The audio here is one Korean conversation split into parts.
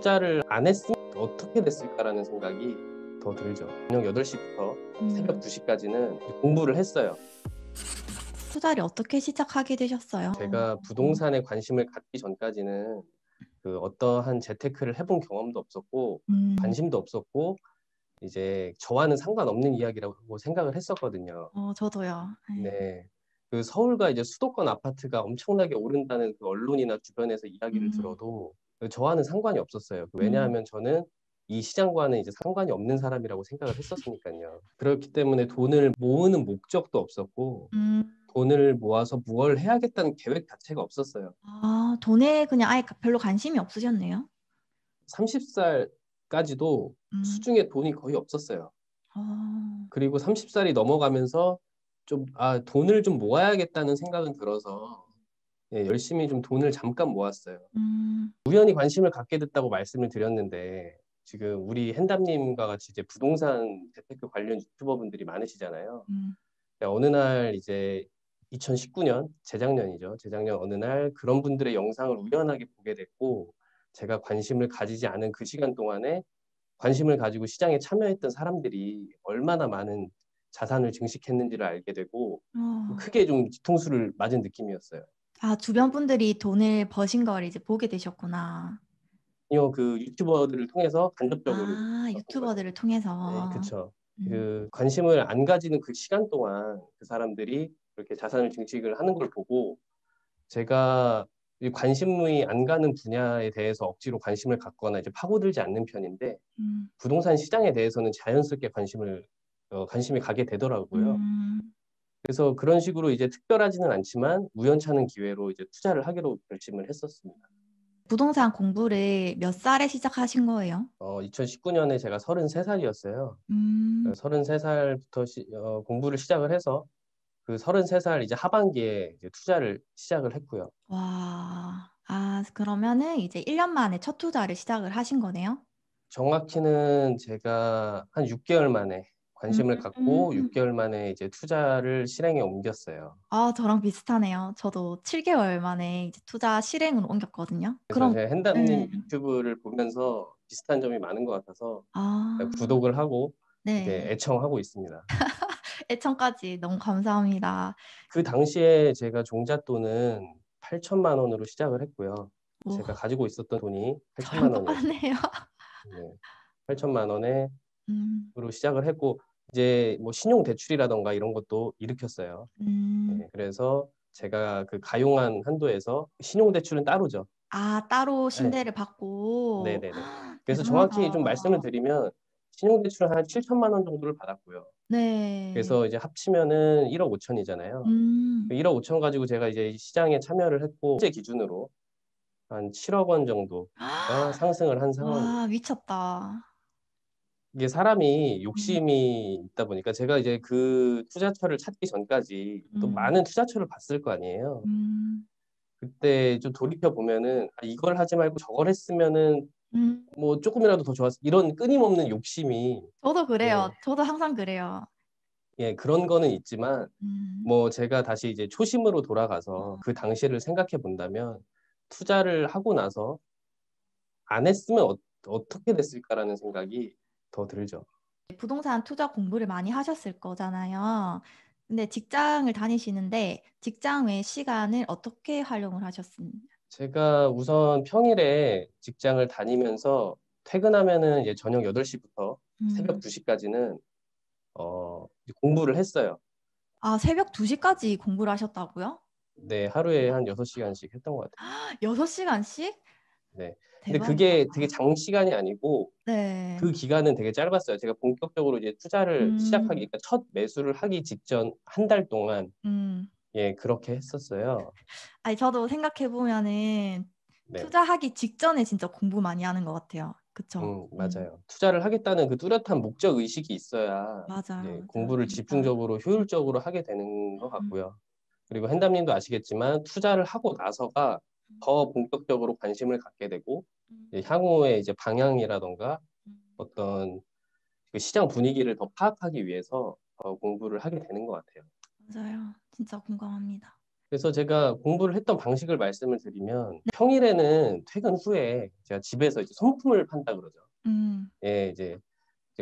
투자를 안 했으면 어떻게 됐을까라는 생각이 더 들죠. 저녁 8시부터 새벽 2시까지는 공부를 했어요. 투자를 어떻게 시작하게 되셨어요? 제가 부동산에 관심을 갖기 전까지는 그 어떠한 재테크를 해본 경험도 없었고 관심도 없었고 이제 저와는 상관없는 이야기라고 생각을 했었거든요. 저도요. 네. 네. 그 서울과 이제 수도권 아파트가 엄청나게 오른다는 그 언론이나 주변에서 이야기를 들어도 저와는 상관이 없었어요. 왜냐하면 저는 이 시장과는 이제 상관이 없는 사람이라고 생각을 했었으니까요. 그렇기 때문에 돈을 모으는 목적도 없었고 돈을 모아서 무엇을 해야겠다는 계획 자체가 없었어요. 돈에 그냥 아예 별로 관심이 없으셨네요. 30살까지도 수중에 돈이 거의 없었어요. 어, 그리고 30살이 넘어가면서 좀 돈을 좀 모아야겠다는 생각은 들어서 열심히 좀 돈을 잠깐 모았어요. 우연히 관심을 갖게 됐다고 말씀을 드렸는데 지금 우리 hen담님과 같이 이제 부동산 재테크 관련 유튜버분들이 많으시잖아요. 어느 날 이제 2019년 재작년이죠. 재작년 어느 날 그런 분들의 영상을 우연하게 보게 됐고 제가 관심을 가지지 않은 그 시간 동안에 관심을 가지고 시장에 참여했던 사람들이 얼마나 많은 자산을 증식했는지를 알게 되고 크게 좀 뒤통수를 맞은 느낌이었어요. 주변 분들이 돈을 버신 걸 이제 보게 되셨구나. 그 유튜버들을 통해서 간접적으로 이제 봤던 거죠. 유튜버들을 통해서. 네, 그쵸. 그 관심을 안 가지는 그 시간 동안 그 사람들이 그렇게 자산을 증식을 하는 걸 보고 제가 이 관심이 안 가는 분야에 대해서 억지로 관심을 갖거나 이제 파고들지 않는 편인데 부동산 시장에 대해서는 자연스럽게 관심이 가게 되더라고요. 그래서 그런 식으로 이제 특별하지는 않지만 우연찮은 기회로 이제 투자를 하기로 결심을 했었습니다. 부동산 공부를 몇 살에 시작하신 거예요? 2019년에 제가 33살이었어요. 33살부터 공부를 시작을 해서 그 33살 이제 하반기에 이제 투자를 시작을 했고요. 와, 그러면은 이제 1년 만에 첫 투자를 시작을 하신 거네요? 정확히는 제가 한 6개월 만에 관심을 갖고 6개월 만에 이제 투자를 실행에 옮겼어요. 저랑 비슷하네요. 저도 7개월 만에 이제 투자 실행으로 옮겼거든요. 그래서 제가 네. hen담님 유튜브를 보면서 비슷한 점이 많은 것 같아서 아, 구독을 하고 이제 네. 애청하고 있습니다. 애청까지 너무 감사합니다. 그 당시에 제가 종잣돈은 8천만 원으로 시작을 했고요. 오, 제가 가지고 있었던 돈이 저랑 8천만 원이었어요. 똑같네요. 네, 8천만 원으로 음, 시작을 했고 이제 뭐 신용 대출이라던가 이런 것도 일으켰어요. 음. 네, 그래서 제가 그 가용한 한도에서 신용 대출은 따로죠. 따로 네, 신대를 받고. 네네네. 그래서 대단하다. 정확히 좀 말씀을 드리면 신용 대출은 한 7천만 원 정도를 받았고요. 네. 그래서 이제 합치면은 1억 5천이잖아요. 음. 1억 5천 가지고 제가 이제 시장에 참여를 했고 현재 기준으로 한 7억 원 정도가 상승을 한 상황입니다. 와, 미쳤다. 이게 사람이 음, 욕심이 있다 보니까 제가 이제 그 투자처를 찾기 전까지 또 음, 많은 투자처를 봤을 거 아니에요. 음, 그때 좀 돌이켜 보면은 이걸 하지 말고 저걸 했으면은 음. 뭐 조금이라도 더 좋았어. 이런 끊임없는 욕심이 저도 그래요. 예, 저도 항상 그래요. 예, 그런 거는 있지만 음. 뭐 제가 다시 이제 초심으로 돌아가서 그 당시를 생각해 본다면 투자를 하고 나서 안 했으면 어떻게 됐을까라는 생각이 더 들죠. 부동산 투자 공부를 많이 하셨을 거잖아요. 근데 직장을 다니시는데 직장 외 시간을 어떻게 활용을 하셨습니까? 제가 우선 평일에 직장을 다니면서 퇴근하면은 이제 저녁 8시부터 새벽 음. 2시까지는 이제 공부를 했어요. 새벽 2시까지 공부를 하셨다고요? 네, 하루에 한 6시간씩 했던 것 같아요. 6시간씩? 네. 근데 대박이다. 그게 되게 장시간이 아니고 네. 그 기간은 되게 짧았어요. 제가 본격적으로 이제 투자를 시작하기, 음, 그러니까 첫 매수를 하기 직전 한 달 동안 음. 예, 그렇게 했었어요. 아니, 저도 생각해보면은 네. 투자하기 직전에 진짜 공부 많이 하는 것 같아요. 그쵸? 맞아요. 투자를 하겠다는 그 뚜렷한 목적 의식이 있어야 맞아요, 이제 맞아요. 공부를 진짜. 집중적으로 효율적으로 하게 되는 것 음, 같고요. 그리고 hen담님도 아시겠지만 투자를 하고 나서가 더 본격적으로 관심을 갖게 되고 음, 이제 향후에 이제 방향이라던가 음. 어떤 그 시장 분위기를 더 파악하기 위해서 공부를 하게 되는 것 같아요. 맞아요. 진짜 공감합니다. 그래서 제가 공부를 했던 방식을 말씀을 드리면 평일에는 퇴근 후에 제가 집에서 이제 손품을 판다 그러죠. 예, 이제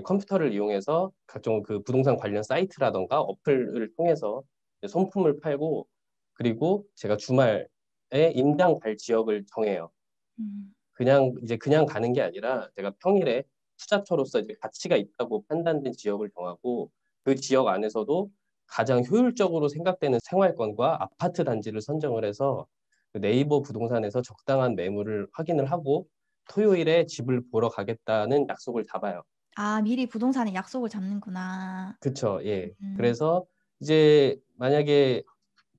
컴퓨터를 이용해서 각종 그 부동산 관련 사이트라던가 어플을 통해서 이제 손품을 팔고 그리고 제가 주말에 임장 갈 지역을 정해요. 그냥 가는 게 아니라 제가 평일에 투자처로서 이제 가치가 있다고 판단된 지역을 정하고 그 지역 안에서도 가장 효율적으로 생각되는 생활권과 아파트 단지를 선정을 해서 그 네이버 부동산에서 적당한 매물을 확인을 하고 토요일에 집을 보러 가겠다는 약속을 잡아요. 아, 미리 부동산에 약속을 잡는구나. 그쵸, 예. 음, 그래서 이제 만약에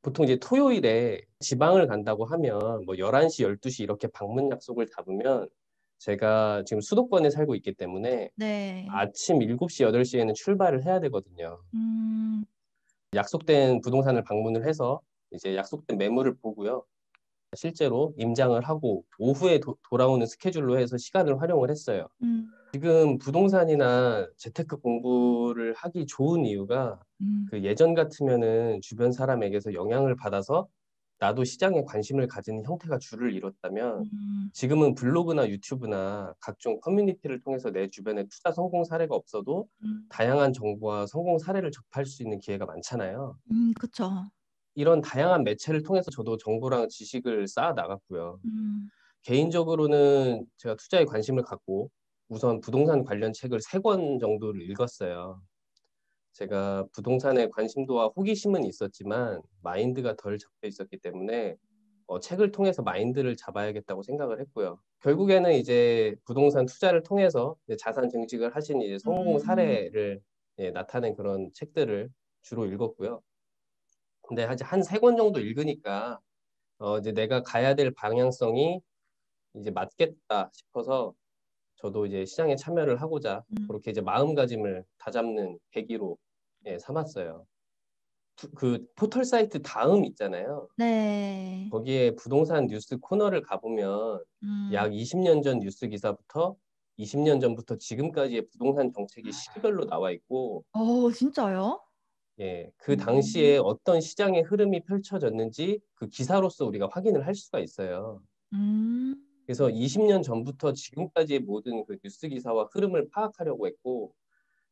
보통 이제 토요일에 지방을 간다고 하면 뭐 11시, 12시 이렇게 방문 약속을 잡으면 제가 지금 수도권에 살고 있기 때문에 네. 아침 7시, 8시에는 출발을 해야 되거든요. 음, 약속된 부동산을 방문을 해서 이제 약속된 매물을 보고요. 실제로 임장을 하고 오후에 돌아오는 스케줄로 해서 시간을 활용을 했어요. 음, 지금 부동산이나 재테크 공부를 하기 좋은 이유가 음, 그 예전 같으면은 주변 사람에게서 영향을 받아서 나도 시장에 관심을 가지는 형태가 줄을 이뤘다면 음, 지금은 블로그나 유튜브나 각종 커뮤니티를 통해서 내 주변에 투자 성공 사례가 없어도 음, 다양한 정보와 성공 사례를 접할 수 있는 기회가 많잖아요. 그쵸. 이런 다양한 매체를 통해서 저도 정보랑 지식을 쌓아 나갔고요. 음, 개인적으로는 제가 투자에 관심을 갖고 우선 부동산 관련 책을 3권 정도를 읽었어요. 제가 부동산에 관심도와 호기심은 있었지만 마인드가 덜 잡혀 있었기 때문에 책을 통해서 마인드를 잡아야겠다고 생각을 했고요. 결국에는 이제 부동산 투자를 통해서 이제 자산 증식을 하신 이제 성공 음, 사례를 나타낸 그런 책들을 주로 읽었고요. 근데 한 3권 정도 읽으니까 이제 내가 가야 될 방향성이 이제 맞겠다 싶어서 저도 이제 시장에 참여를 하고자 음. 그렇게 이제 마음가짐을 다잡는 계기로 삼았어요. 그 포털 사이트 다음 있잖아요. 네. 거기에 부동산 뉴스 코너를 가보면 음, 약 20년 전 뉴스 기사부터 20년 전부터 지금까지의 부동산 정책이 시기별로 나와 있고, 진짜요? 예, 그 당시에 음, 어떤 시장의 흐름이 펼쳐졌는지 그 기사로서 우리가 확인을 할 수가 있어요. 음, 그래서 20년 전부터 지금까지의 모든 그 뉴스 기사와 흐름을 파악하려고 했고,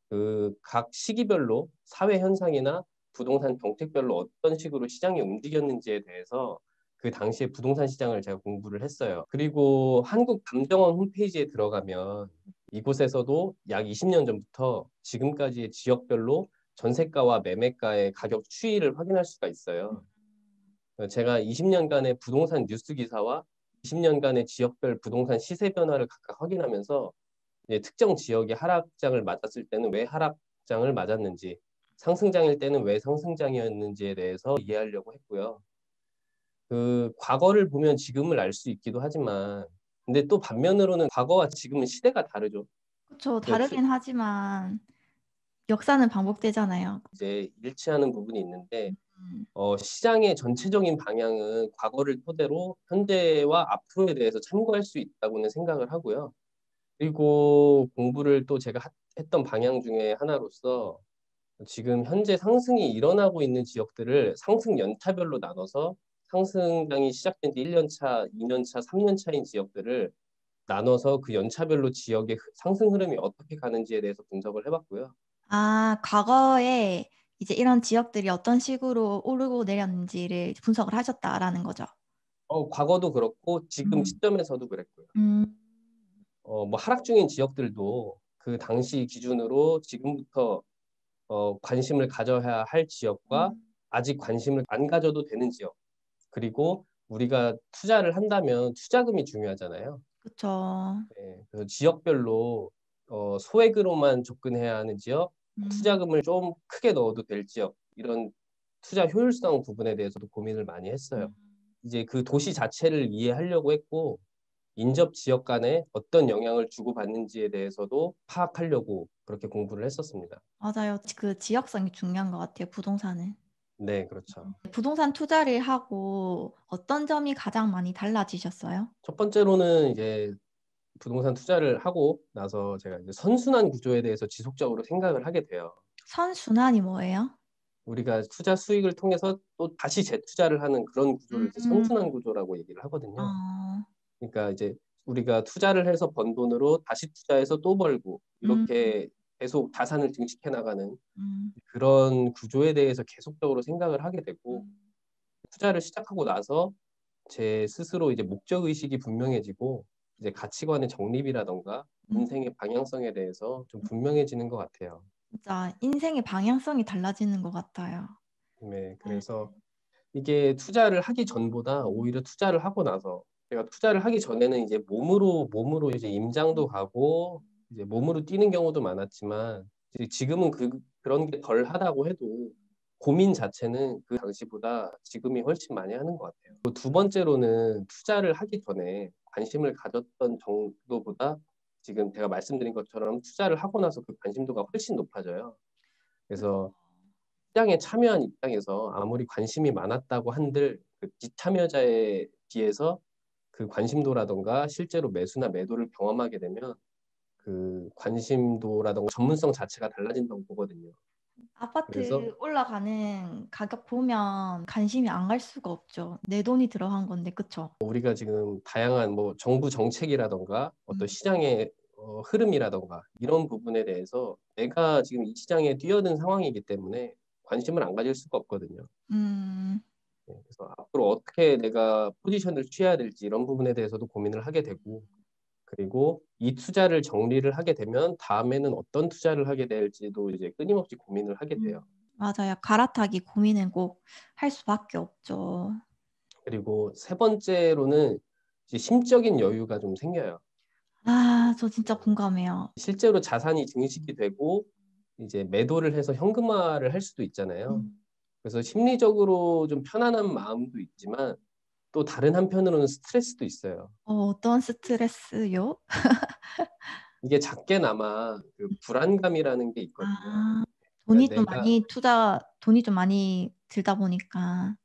그 각 시기별로 사회 현상이나 부동산 정책별로 어떤 식으로 시장이 움직였는지에 대해서 그 당시에 부동산 시장을 제가 공부를 했어요. 그리고 한국감정원 홈페이지에 들어가면 이곳에서도 약 20년 전부터 지금까지의 지역별로 전세가와 매매가의 가격 추이를 확인할 수가 있어요. 제가 20년간의 부동산 뉴스 기사와 20년간의 지역별 부동산 시세 변화를 각각 확인하면서 특정 지역이 하락장을 맞았을 때는 왜 하락장을 맞았는지, 상승장일 때는 왜 상승장이었는지에 대해서 이해하려고 했고요. 그 과거를 보면 지금을 알 수 있기도 하지만, 근데 또 반면으로는 과거와 지금은 시대가 다르죠. 그쵸. 그래서 다르긴 하지만 역사는 반복되잖아요. 이제 일치하는 부분이 있는데, 음, 시장의 전체적인 방향은 과거를 토대로 현재와 앞으로에 대해서 참고할 수 있다고는 생각을 하고요. 그리고 공부를 또 제가 했던 방향 중에 하나로서 지금 현재 상승이 일어나고 있는 지역들을 상승 연차별로 나눠서 상승장이 시작된 지 1년 차, 2년 차, 3년 차인 지역들을 나눠서 그 연차별로 지역의 상승 흐름이 어떻게 가는지에 대해서 분석을 해봤고요. 아, 과거에 이제 이런 지역들이 어떤 식으로 오르고 내렸는지를 분석을 하셨다라는 거죠. 과거도 그렇고 지금 음, 시점에서도 그랬고요. 음, 뭐 하락 중인 지역들도 그 당시 기준으로 지금부터 관심을 가져야 할 지역과 음, 아직 관심을 안 가져도 되는 지역, 그리고 우리가 투자를 한다면 투자금이 중요하잖아요. 그쵸. 그래서 지역별로 소액으로만 접근해야 하는 지역, 음, 투자금을 좀 크게 넣어도 될 지역, 이런 투자 효율성 부분에 대해서도 고민을 많이 했어요. 음. 이제 그 도시 자체를 이해하려고 했고, 인접 지역 간에 어떤 영향을 주고받는지에 대해서도 파악하려고 그렇게 공부를 했었습니다. 맞아요. 그 지역성이 중요한 것 같아요, 부동산은. 네, 그렇죠. 부동산 투자를 하고 어떤 점이 가장 많이 달라지셨어요? 첫 번째로는 이제 부동산 투자를 하고 나서 제가 이제 선순환 구조에 대해서 지속적으로 생각을 하게 돼요. 선순환이 뭐예요? 우리가 투자 수익을 통해서 또 다시 재투자를 하는 그런 구조를 이제 음. 선순환 구조라고 얘기를 하거든요. 어. 그러니까 이제 우리가 투자를 해서 번 돈으로 다시 투자해서 또 벌고 음. 이렇게 계속 자산을 증식해 나가는 음. 그런 구조에 대해서 계속적으로 생각을 하게 되고 음. 투자를 시작하고 나서 제 스스로 이제 목적 의식이 분명해지고 이제 가치관의 정립이라던가 음. 인생의 방향성에 대해서 좀 분명해지는 것 같아요. 진짜 인생의 방향성이 달라지는 것 같아요. 네, 네. 그래서 이게 투자를 하기 전보다 오히려 투자를 하고 나서 제가 투자를 하기 전에는 이제 몸으로 이제 임장도 가고 이제 몸으로 뛰는 경우도 많았지만 이제 지금은 그런 게 덜 하다고 해도 고민 자체는 그 당시보다 지금이 훨씬 많이 하는 것 같아요. 그리고 두 번째로는 투자를 하기 전에 관심을 가졌던 정도보다 지금 제가 말씀드린 것처럼 투자를 하고 나서 그 관심도가 훨씬 높아져요. 그래서 시장에 참여한 입장에서 아무리 관심이 많았다고 한들 그 비참여자에 비해서 그 관심도라던가 실제로 매수나 매도를 경험하게 되면 그 관심도라던가 전문성 자체가 달라진다고 보거든요. 그래서 아파트 올라가는 가격 보면 관심이 안 갈 수가 없죠. 내 돈이 들어간 건데, 그쵸? 우리가 지금 다양한 뭐 정부 정책이라던가 어떤 음. 시장의 흐름이라던가 이런 부분에 대해서 내가 지금 이 시장에 뛰어든 상황이기 때문에 관심을 안 가질 수가 없거든요. 음. 그래서 앞으로 어떻게 내가 포지션을 취해야 될지 이런 부분에 대해서도 고민을 하게 되고, 그리고 이 투자를 정리를 하게 되면 다음에는 어떤 투자를 하게 될지도 이제 끊임없이 고민을 하게 돼요. 맞아요. 갈아타기 고민은 꼭 할 수밖에 없죠. 그리고 세 번째로는 이제 심적인 여유가 좀 생겨요. 아, 저 진짜 공감해요. 실제로 자산이 증식이 되고 이제 매도를 해서 현금화를 할 수도 있잖아요. 음. 그래서 심리적으로 좀 편안한 마음도 있지만 또 다른 한편으로는 스트레스도 있어요. 어떤 스트레스요? 이게 작게나마 그 불안감이라는 게 있거든요. 아. 그러니까 내가 돈이 좀 많이 들다 보니까.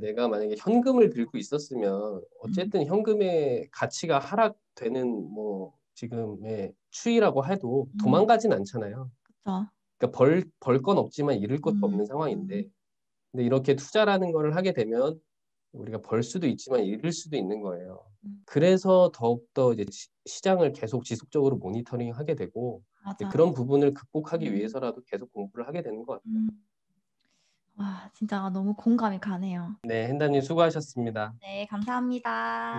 내가 만약에 현금을 들고 있었으면 음. 어쨌든 현금의 가치가 하락되는 뭐 지금의 추이라고 해도 음. 도망가진 않잖아요. 그쵸. 그러니까 벌 건 없지만 잃을 것도 음. 없는 음. 상황인데, 근데 이렇게 투자라는 거를 하게 되면 우리가 벌 수도 있지만 잃을 수도 있는 거예요. 음. 그래서 더욱더 이제 시장을 계속 지속적으로 모니터링하게 되고 맞아요. 그런 부분을 극복하기 음. 위해서라도 계속 공부를 하게 되는 것 같아요. 음. 와, 진짜 너무 공감이 가네요. 네, hen다님 수고하셨습니다. 네, 감사합니다.